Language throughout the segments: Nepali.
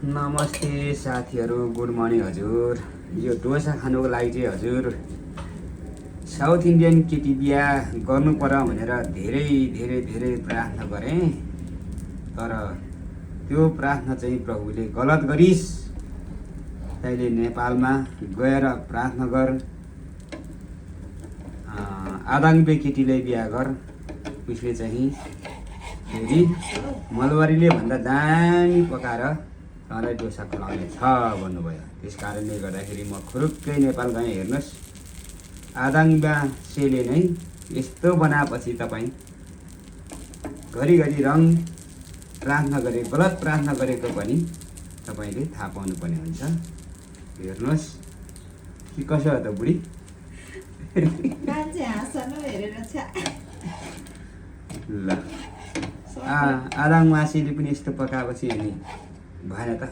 नमस्ते साथीहरू, गुड मर्निङ हजुर। यो डोसा खानुको लागि चाहिँ हजुर साउथ इन्डियन केटी बिहा गर्नु पर्यो भनेर धेरै धेरै धेरै प्रार्थना गरेँ, तर त्यो प्रार्थना चाहिँ प्रभुले गलत गरिस्। तैँले नेपालमा गएर प्रार्थना गर, आदाङ्बे केटीलाई बिहा गर। उसले चाहिँ फेरि मलबारीले भन्दा दामी पकाएर तँलाई डोसा खुवाउने छ भन्नुभयो। त्यस कारणले गर्दाखेरि म खुरुक्कै नेपाल गएँ। हेर्नुहोस्, आदाङ्बा सेले नै यस्तो बनाएपछि तपाईँ घरिघरि रङ प्रार्थना गरे, गलत प्रार्थना गरेको पनि तपाईँले थाहा पाउनुपर्ने हुन्छ। हेर्नुहोस् कि कसो हो त बुढी। ल आदाङ मासीले पनि यस्तो पकाएपछि अनि भएन त।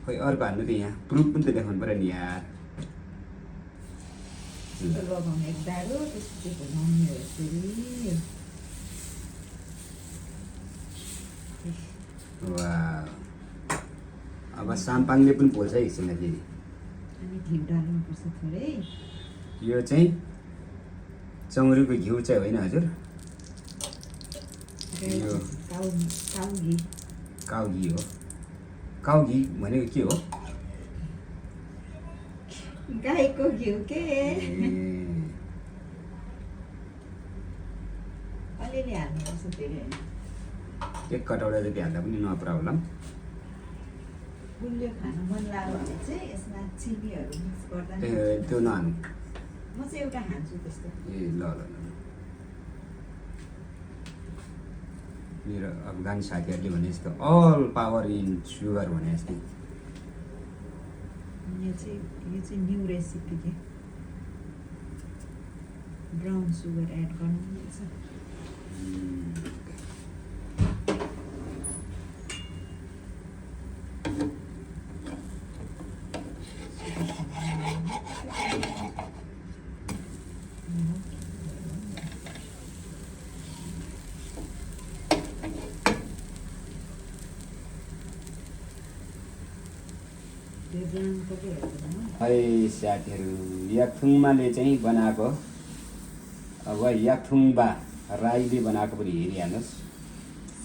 खोइ अर्को हाल्नु त, यहाँ प्रुफ पनि त देखाउनु पऱ्यो नि यार। वाह, अब साम्पाङले पनि पोल्छ है एकछिन फेरि। यो चाहिँ चौरीको घिउ चाहिँ होइन हजुर, यो काउ घी हो। काउ घी भनेको के हो? गाईको घिउ के अलिअलि हाल्नुपर्छ, धेरै होइन। एक कटौरा जति हाल्दा पनि नो प्रब्लम। गुलियो खानु मन लाग्यो भने चाहिँ यसमा चिनीहरू मिक्स गर्दा त्यो नहाल्नु। म चाहिँ एउटा खान्छु त्यस्तो। ए ल ल ल, मेरो अफगान साथीहरूले भने जस्तो अल पावर इन सुगर भने जस्तै। यो चाहिँ न्यू रेसिपी के ब्राउन सुगर एड गर्नुपर्छ। है साथीहरू, याकथुङमाले चाहिँ बनाएको, अब याकथुङबा राईले बनाएको पनि हेरिहाल्नुहोस्।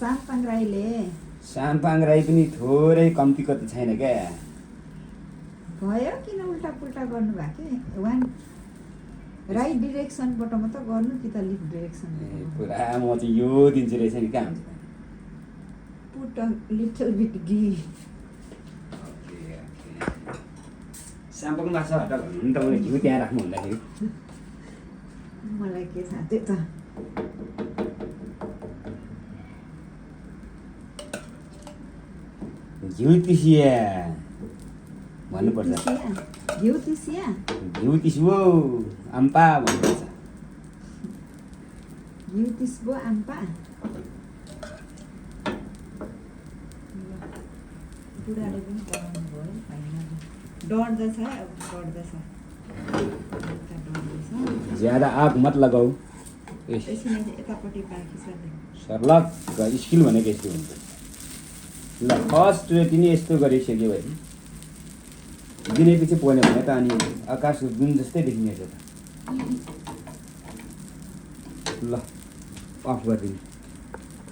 साम्पाङ राईले, साम्पाङ राई पनि थोरै कम्तीको त छैन क्या। भयो किन उल्टा पुल्टा गर्नु भएको के? वान राइट डिरेक्सनबाट मात्र गर्नु कि त लिफ्ट डिरेक्सन? पुरा म चाहिँ यो दिन्छु रहेछ नि, कहाँ हुन्छ? पुट अ लिटल बिट घी। साम्पाङ माछा हटा भन्नु नि त, मैले घिउ त्यहाँ राख्नु हुँदाखेरि। मलाई के थाहा त्यो त। घिउ तिसिया भन्नुपर्छ। घिउ तिसिया, घिउ तिस्बो आम्पा भन्नुपर्छ। घिउ तिस्बो आम्पा। बुढाले पनि पकाउनु भयो, डढ्दैछ डढ्दैछ। ज्यादा आग मत लगाऊ। यतापट्टि बाँकी छ सर्लक स्किल भनेको यस्तो हुन्छ। ल फर्स्टचोटि नै यस्तो गरिसक्यो भने दिनै पछि पोल्यो भने त अनि आकाश जुन जस्तै देखिनेछ त। ल अफ गरिदिनु।